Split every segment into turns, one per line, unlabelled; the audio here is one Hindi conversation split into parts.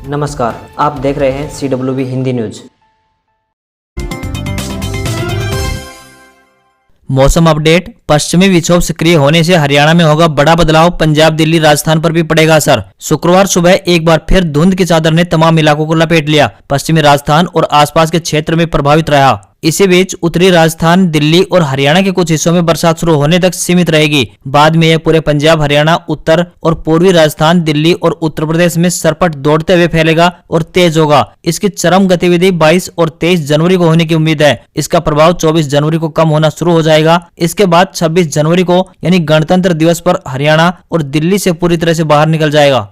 नमस्कार, आप देख रहे हैं CWB हिंदी न्यूज।
मौसम अपडेट। पश्चिमी विक्षोभ सक्रिय होने से हरियाणा में होगा बड़ा बदलाव। पंजाब, दिल्ली, राजस्थान पर भी पड़ेगा असर। शुक्रवार सुबह एक बार फिर धुंध की चादर ने तमाम इलाकों को लपेट लिया। पश्चिमी राजस्थान और आसपास के क्षेत्र में प्रभावित रहा। इसी बीच उत्तरी राजस्थान, दिल्ली और हरियाणा के कुछ हिस्सों में बरसात शुरू होने तक सीमित रहेगी। बाद में यह पूरे पंजाब, हरियाणा, उत्तर और पूर्वी राजस्थान, दिल्ली और उत्तर प्रदेश में सरपट दौड़ते हुए फैलेगा और तेज होगा। इसकी चरम गतिविधि 22 और 23 जनवरी को होने की उम्मीद है। इसका प्रभाव 24 जनवरी को कम होना शुरू हो जाएगा। इसके बाद 26 जनवरी को यानी गणतंत्र दिवस पर हरियाणा और दिल्ली से पूरी तरह से बाहर निकल जाएगा।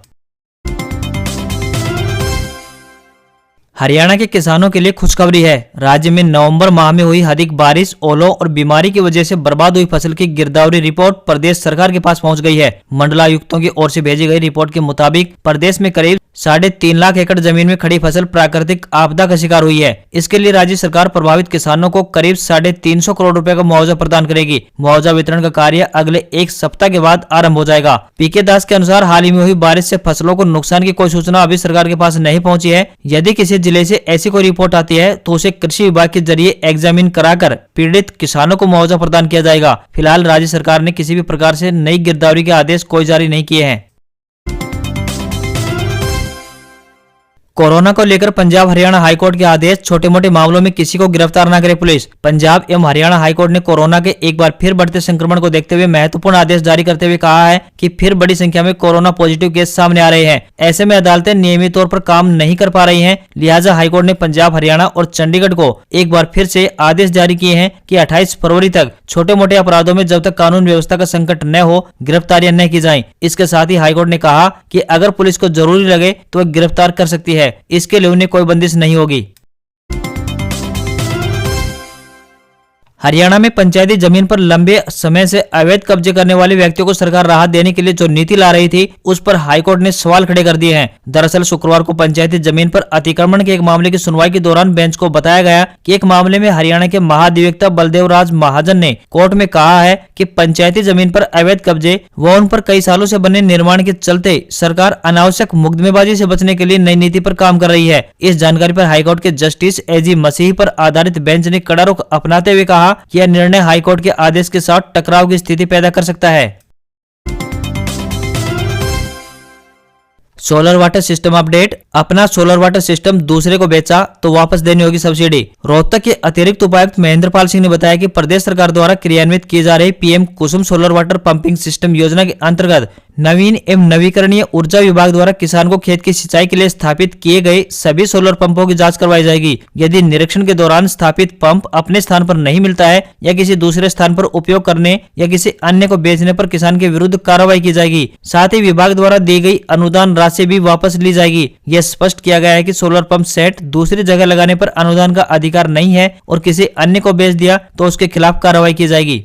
हरियाणा के किसानों के लिए खुशखबरी है। राज्य में नवंबर माह में हुई अधिक बारिश, ओलों और बीमारी की वजह से बर्बाद हुई फसल की गिरदावरी रिपोर्ट प्रदेश सरकार के पास पहुंच गई है। मंडलायुक्तों की ओर से भेजी गई रिपोर्ट के मुताबिक प्रदेश में करीब 3.5 लाख एकड़ जमीन में खड़ी फसल प्राकृतिक आपदा का शिकार हुई है। इसके लिए राज्य सरकार प्रभावित किसानों को करीब 350 करोड़ रुपए का मुआवजा प्रदान करेगी। मुआवजा वितरण का कार्य अगले एक सप्ताह के बाद आरंभ हो जाएगा। पीके दास के अनुसार हाल ही में हुई बारिश से फसलों को नुकसान की कोई सूचना अभी सरकार के पास नहीं पहुंची है। यदि किसी जिले से ऐसी कोई रिपोर्ट आती है तो उसे कृषि विभाग के जरिए एग्जामिन कराकर पीड़ित किसानों को मुआवजा प्रदान किया जाएगा। फिलहाल राज्य सरकार ने किसी भी प्रकार से नई गिरदावरी के आदेश कोई जारी नहीं किए हैं। कोरोना को लेकर पंजाब हरियाणा हाईकोर्ट के आदेश। छोटे मोटे मामलों में किसी को गिरफ्तार न करे पुलिस। पंजाब एवं हरियाणा हाईकोर्ट ने कोरोना के एक बार फिर बढ़ते संक्रमण को देखते हुए महत्वपूर्ण आदेश जारी करते हुए कहा है कि फिर बड़ी संख्या में कोरोना पॉजिटिव केस सामने आ रहे हैं। ऐसे में अदालतें नियमित तौर पर काम नहीं कर पा रही हैं। लिहाजा हाईकोर्ट ने पंजाब, हरियाणा और चंडीगढ़ को एक बार फिर से आदेश जारी किए हैं कि 28 फरवरी तक छोटे मोटे अपराधों में जब तक कानून व्यवस्था का संकट न हो गिरफ्तारियां न की जाएं। इसके साथ ही हाईकोर्ट ने कहा कि अगर पुलिस को जरूरी लगे तो वह गिरफ्तार कर सकती है। इसके लिए उन्हें कोई बंदिश नहीं होगी। हरियाणा में पंचायती जमीन पर लंबे समय से अवैध कब्जे करने वाले व्यक्तियों को सरकार राहत देने के लिए जो नीति ला रही थी उस पर हाईकोर्ट ने सवाल खड़े कर दिए हैं। दरअसल शुक्रवार को पंचायती जमीन पर अतिक्रमण के एक मामले की सुनवाई के दौरान बेंच को बताया गया कि एक मामले में हरियाणा के महाधिवक्ता बलदेव राज महाजन ने कोर्ट में कहा है कि पंचायती जमीन पर अवैध कब्जे व उन पर कई सालों से बने निर्माण के चलते सरकार अनावश्यक मुकदमेबाजी से बचने के लिए नई नीति पर काम कर रही है। इस जानकारी पर हाईकोर्ट के जस्टिस AG मसीह पर आधारित बेंच ने कड़ा रुख अपनाते हुए कहा कि यह निर्णय हाईकोर्ट के आदेश के साथ टकराव की स्थिति पैदा कर सकता है। Solar water system update. अपना सोलर वाटर सिस्टम दूसरे को बेचा तो वापस देनी होगी सब्सिडी। रोहतक के अतिरिक्त उपायुक्त महेंद्रपाल सिंह ने बताया कि प्रदेश सरकार द्वारा क्रियान्वित की जा रही PM कुसुम सोलर वाटर पंपिंग सिस्टम योजना के अंतर्गत नवीन एवं नवीकरणीय ऊर्जा विभाग द्वारा किसान को खेत की सिंचाई के लिए स्थापित किए गए सभी सोलर पंपों की जांच करवाई जाएगी। यदि निरीक्षण के दौरान स्थापित पंप अपने स्थान पर नहीं मिलता है या किसी दूसरे स्थान पर उपयोग करने या किसी अन्य को बेचने पर किसान के विरुद्ध कार्रवाई की जाएगी। साथ ही विभाग द्वारा दी गई अनुदान राशि भी वापस ली जाएगी। यह स्पष्ट किया गया है कि सोलर पंप सेट दूसरी जगह लगाने पर अनुदान का अधिकार नहीं है और किसी अन्य को बेच दिया तो उसके खिलाफ कार्रवाई की जाएगी।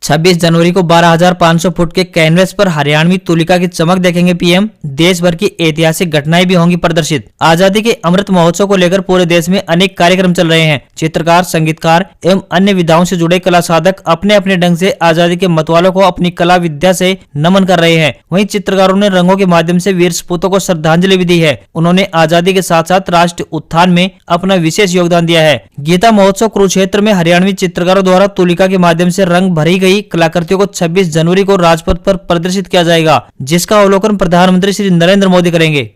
26 जनवरी को 12,500 फुट के कैनवस पर हरियाणवी तुलिका की चमक देखेंगे PM। देश भर की ऐतिहासिक घटनाएं भी होंगी प्रदर्शित। आजादी के अमृत महोत्सव को लेकर पूरे देश में अनेक कार्यक्रम चल रहे हैं। चित्रकार, संगीतकार एवं अन्य विधाओं से जुड़े कला साधक अपने अपने ढंग से आजादी के मतवालों को अपनी कला विद्या से नमन कर रहे हैं। वहीं चित्रकारों ने रंगों के माध्यम से वीर सपूतों को श्रद्धांजलि भी दी है। उन्होंने आजादी के साथ साथ राष्ट्र उत्थान में अपना विशेष योगदान दिया है। गीता महोत्सव कुरुक्षेत्र में हरियाणवी चित्रकारों द्वारा तुलिका के माध्यम से रंग भरी गई कलाकृतियों को 26 जनवरी को राजपथ पर प्रदर्शित किया जाएगा, जिसका अवलोकन प्रधानमंत्री श्री नरेंद्र मोदी करेंगे।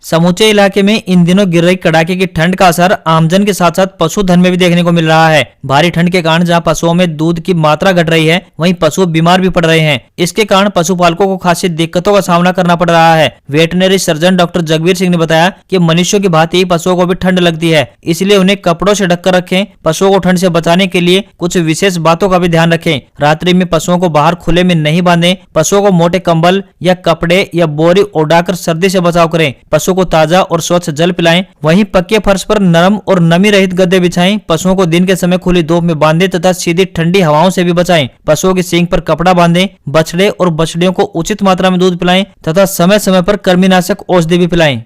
समूचे इलाके में इन दिनों गिर रही कड़ाके की ठंड का असर आमजन के साथ साथ पशुधन में भी देखने को मिल रहा है। भारी ठंड के कारण जहां पशुओं में दूध की मात्रा घट रही है वहीं पशु बीमार भी पड़ रहे हैं। इसके कारण पशुपालकों को खासी दिक्कतों का सामना करना पड़ रहा है। Veterinary surgeon doctor Jagbir Singh ने बताया कि मनुष्यों की भांति पशुओं को भी ठंड लगती है, इसलिए उन्हें कपड़ों से ढककर रखें। पशुओं को ठंड से बचाने के लिए कुछ विशेष बातों का भी ध्यान रखें। रात्रि में पशुओं को बाहर खुले में नहीं बांधें। पशुओं को मोटे कंबल या कपड़े या बोरी ओढ़ाकर सर्दी से बचाव करें। पशु को ताजा और स्वच्छ जल पिलाएं। वहीं पक्के फर्श पर नरम और नमी रहित गद्दे बिछाएं। पशुओं को दिन के समय खुली धूप में बांधें तथा सीधी ठंडी हवाओं से भी बचाएं। पशुओं की सींग पर कपड़ा बांधें। बछड़े और बछड़ियों को उचित मात्रा में दूध पिलाएं तथा समय समय पर कृमिनाशक औषधि भी पिलाएं।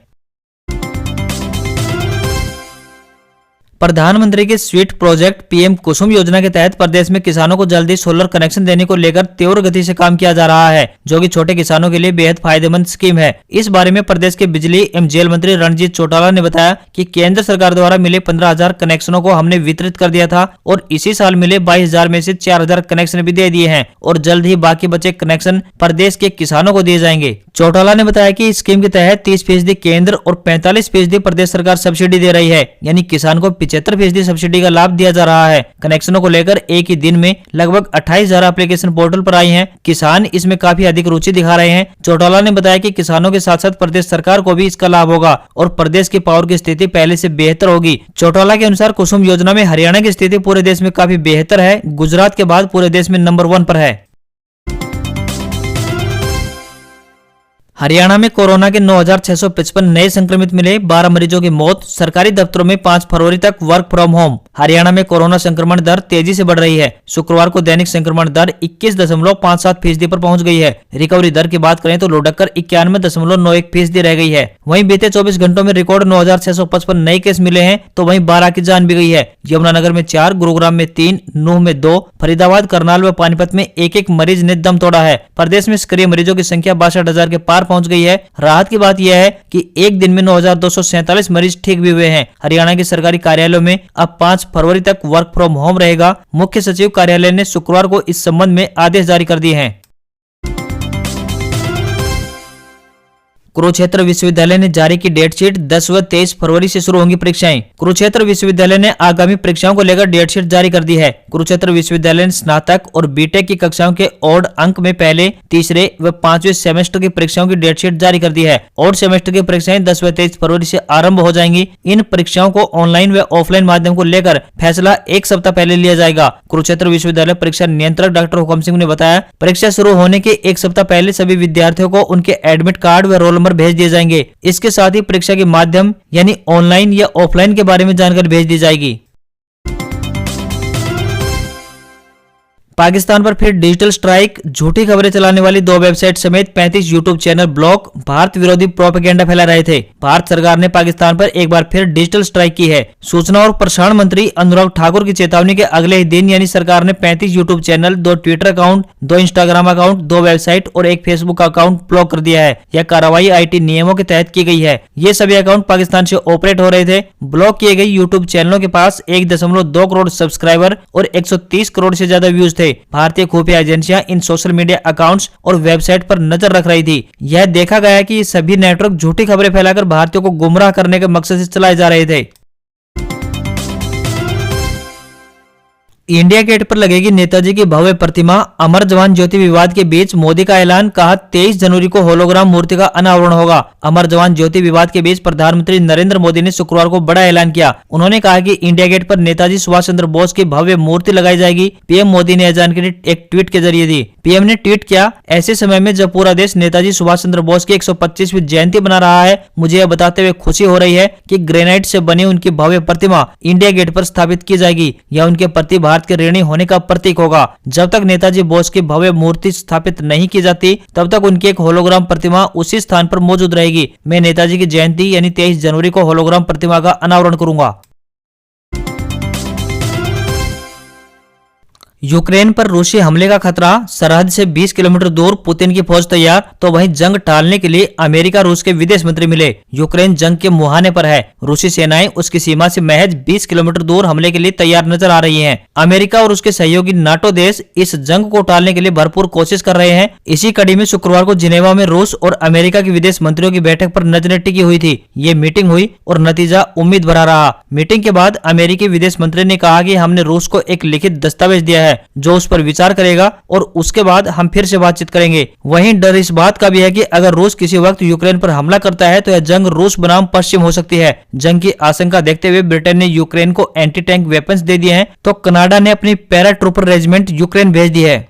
प्रधानमंत्री के स्वीट प्रोजेक्ट पीएम कुसुम योजना के तहत प्रदेश में किसानों को जल्दी सोलर कनेक्शन देने को लेकर तीव्र गति से काम किया जा रहा है, जो कि छोटे किसानों के लिए बेहद फायदेमंद स्कीम है। इस बारे में प्रदेश के बिजली एवं जेल मंत्री रणजीत चौटाला ने बताया कि केंद्र सरकार द्वारा मिले 15,000 कनेक्शनों को हमने वितरित कर दिया था और इसी साल मिले 22,000 में से 4,000 कनेक्शन भी दे दिए हैं और जल्द ही बाकी बचे कनेक्शन प्रदेश के किसानों को दिए जाएंगे। चौटाला ने बताया कि इस स्कीम के तहत 30% केंद्र और 45% प्रदेश सरकार सब्सिडी दे रही है, यानी किसान को 75% सब्सिडी का लाभ दिया जा रहा है। कनेक्शनों को लेकर एक ही दिन में लगभग 28,000 एप्लीकेशन पोर्टल पर आई हैं। किसान इसमें काफी अधिक रुचि दिखा रहे हैं। चौटाला ने बताया कि किसानों के साथ साथ प्रदेश सरकार को भी इसका लाभ होगा और प्रदेश की पावर की स्थिति पहले से बेहतर होगी। चौटाला के अनुसार कुसुम योजना में हरियाणा की स्थिति पूरे देश में काफी बेहतर है, गुजरात के बाद पूरे देश में नंबर 1 पर है। हरियाणा में कोरोना के 9,655 नए संक्रमित मिले, 12 मरीजों की मौत। सरकारी दफ्तरों में 5 फरवरी तक वर्क फ्रॉम होम। हरियाणा में कोरोना संक्रमण दर तेजी से बढ़ रही है। शुक्रवार को दैनिक संक्रमण दर 21.57% पर पहुंच गई है। रिकवरी दर की बात करें तो लुढ़ककर 91.91% रह गई है। वहीं बीते 24 घंटों में रिकॉर्ड 9,655 नए केस मिले हैं, तो वहीं 12 की जान भी गई है। यमुनानगर में 4, गुरुग्राम में 3, नूह में 2, फरीदाबाद, करनाल व पानीपत में एक मरीज ने दम तोड़ा है। प्रदेश में सक्रिय मरीजों की संख्या 62,000 के पार पहुंच गई है। राहत की बात यह है कि एक दिन में 9,247 मरीज ठीक भी हुए हैं। हरियाणा के सरकारी कार्यालयों में अब 5 फरवरी तक वर्क फ्रॉम होम रहेगा। मुख्य सचिव कार्यालय ने शुक्रवार को इस संबंध में आदेश जारी कर दिए हैं। कुरुक्षेत्र विश्वविद्यालय ने जारी की डेट शीट। 10 व 23 फरवरी से शुरू होंगी परीक्षाएं। कुरुक्षेत्र विश्वविद्यालय ने आगामी परीक्षाओं को लेकर डेट शीट जारी कर दी है। कुरुक्षेत्र विश्वविद्यालय ने स्नातक और बीटेक की कक्षाओं के ओड अंक में पहले, तीसरे व 5वें सेमेस्टर की परीक्षाओं की डेट शीट जारी कर दी है। ओड सेमेस्टर की परीक्षाएं 10 व 23 फरवरी से आरंभ हो जाएंगी। इन परीक्षाओं को ऑनलाइन व ऑफलाइन माध्यम को लेकर फैसला एक सप्ताह पहले लिया जाएगा। कुरुक्षेत्र विश्वविद्यालय परीक्षा नियंत्रक डॉक्टर हुकम सिंह ने बताया, परीक्षा शुरू होने के एक सप्ताह पहले सभी विद्यार्थियों को उनके एडमिट कार्ड व रोल नंबर भेज दिए जाएंगे। इसके साथ ही परीक्षा के माध्यम यानी ऑनलाइन या ऑफलाइन के बारे में जानकारी भेज दी जाएगी। पाकिस्तान पर फिर डिजिटल स्ट्राइक। झूठी खबरें चलाने वाली 2 वेबसाइट समेत 35 यूट्यूब चैनल ब्लॉक। भारत विरोधी प्रोपेगेंडा फैला रहे थे। भारत सरकार ने पाकिस्तान पर एक बार फिर डिजिटल स्ट्राइक की है। सूचना और प्रसारण मंत्री अनुराग ठाकुर की चेतावनी के अगले ही दिन यानी सरकार ने 35 YouTube channel, 2 Twitter account, 2 Instagram account, 2 website और 1 फेसबुक अकाउंट ब्लॉक कर दिया है। यह कार्रवाई आईटी नियमों के तहत की गई है। ये सभी अकाउंट पाकिस्तान से ऑपरेट हो रहे थे। ब्लॉक किए गए यूट्यूब चैनलों के पास 1.2 करोड़ सब्सक्राइबर और 130 करोड़ से ज्यादा व्यूज थे। भारतीय खुफिया एजेंसियां इन सोशल मीडिया अकाउंट्स और वेबसाइट पर नजर रख रही थी। यह देखा गया कि ये सभी नेटवर्क झूठी खबरें फैलाकर भारतीयों को गुमराह करने के मकसद से चलाए जा रहे थे। इंडिया गेट पर लगेगी नेताजी की भव्य प्रतिमा। अमर जवान ज्योति विवाद के बीच मोदी का ऐलान, कहा 23 जनवरी को होलोग्राम मूर्ति का अनावरण होगा। अमर जवान ज्योति विवाद के बीच प्रधानमंत्री नरेंद्र मोदी ने शुक्रवार को बड़ा ऐलान किया। उन्होंने कहा कि इंडिया गेट पर नेताजी सुभाष चंद्र बोस की भव्य मूर्ति लगाई जाएगी। पीएम मोदी ने यह जानकारी एक ट्वीट के जरिए दी। पीएम ने ट्वीट किया, ऐसे समय में जब पूरा देश नेताजी सुभाष चंद्र बोस की 125वीं जयंती बना रहा है, मुझे यह बताते हुए खुशी हो रही है कि ग्रेनाइट से बनी उनकी भव्य प्रतिमा इंडिया गेट पर स्थापित की जाएगी। यह उनके प्रति भारत के ऋणी होने का प्रतीक होगा। जब तक नेताजी बोस की भव्य मूर्ति स्थापित नहीं की जाती, तब तक उनकी एक होलोग्राम प्रतिमा उसी स्थान पर मौजूद रहेगी। मैं नेताजी की जयंती यानी 23 जनवरी को होलोग्राम प्रतिमा का अनावरण करूंगा। यूक्रेन पर रूसी हमले का खतरा। सरहद से 20 किलोमीटर दूर पुतिन की फौज तैयार, तो वहीं जंग टालने के लिए अमेरिका रूस के विदेश मंत्री मिले। यूक्रेन जंग के मुहाने पर है। रूसी सेनाएं उसकी सीमा से महज 20 किलोमीटर दूर हमले के लिए तैयार नजर आ रही हैं। अमेरिका और उसके सहयोगी नाटो देश इस जंग को टालने के लिए भरपूर कोशिश कर रहे हैं। इसी कड़ी में शुक्रवार को जिनेवा में रूस और अमेरिका के विदेश मंत्रियों की बैठक पर नजरें टिकी हुई थी। ये मीटिंग हुई और नतीजा उम्मीद भरा रहा। मीटिंग के बाद अमेरिकी विदेश मंत्री ने कहा कि हमने रूस को एक लिखित दस्तावेज दिया है जो उस पर विचार करेगा और उसके बाद हम फिर से बातचीत करेंगे। वहीं डर इस बात का भी है कि अगर रूस किसी वक्त यूक्रेन पर हमला करता है तो यह जंग रूस बनाम पश्चिम हो सकती है। जंग की आशंका देखते हुए ब्रिटेन ने यूक्रेन को एंटी टैंक वेपन्स दे दिए हैं, तो कनाडा ने अपनी पैरा ट्रूपर रेजिमेंट यूक्रेन भेज दी है।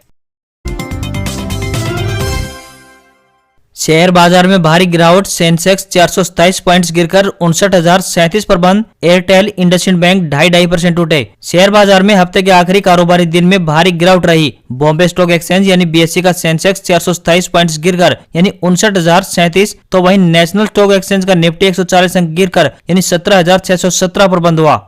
शेयर बाजार में भारी गिरावट। सेंसेक्स 427 पॉइंट्स गिरकर 59,037 पर बंद। एयरटेल, इंडसइंड बैंक 2.5% टूटे। शेयर बाजार में हफ्ते के आखिरी कारोबारी दिन में भारी गिरावट रही। बॉम्बे स्टॉक एक्सचेंज यानी बीएसई का सेंसेक्स 427 पॉइंट्स गिरकर यानी 59,037, तो वहीं नेशनल स्टॉक एक्सचेंज का निफ्टी 140 अंक गिरकर यानी 17,617 पर बंद हुआ।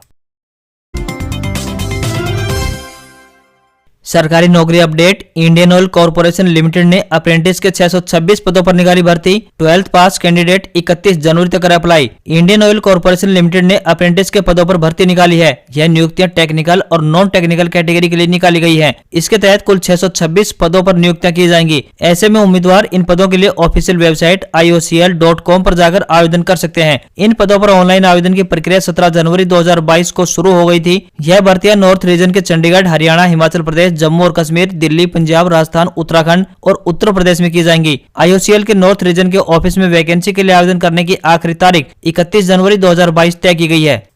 सरकारी नौकरी update. Indian oil corporation limited ने अप्रेंटिस के 626 पदों पर निकाली भर्ती। 12th पास कैंडिडेट 31 जनवरी तक कर apply. Indian oil corporation limited ने अप्रेंटिस के पदों पर भर्ती निकाली है। यह नियुक्तियां टेक्निकल और नॉन टेक्निकल कैटेगरी के लिए निकाली गई है। इसके तहत कुल 626 पदों पर नियुक्तियां की जाएंगी। ऐसे में उम्मीदवार इन पदों के लिए ऑफिशियल वेबसाइट iocl.com पर जाकर आवेदन कर सकते हैं। इन पदों पर ऑनलाइन आवेदन की प्रक्रिया 17 जनवरी 2022 को शुरू हो गई थी। यह भर्तियां नॉर्थ रीजन के चंडीगढ़, हरियाणा, हिमाचल प्रदेश, जम्मू और कश्मीर, दिल्ली, पंजाब, राजस्थान, उत्तराखंड और उत्तर प्रदेश में की जाएंगी। IOCL के नॉर्थ रीजन के ऑफिस में वैकेंसी के लिए आवेदन करने की आखिरी तारीख 31 जनवरी 2022 तय की गई है।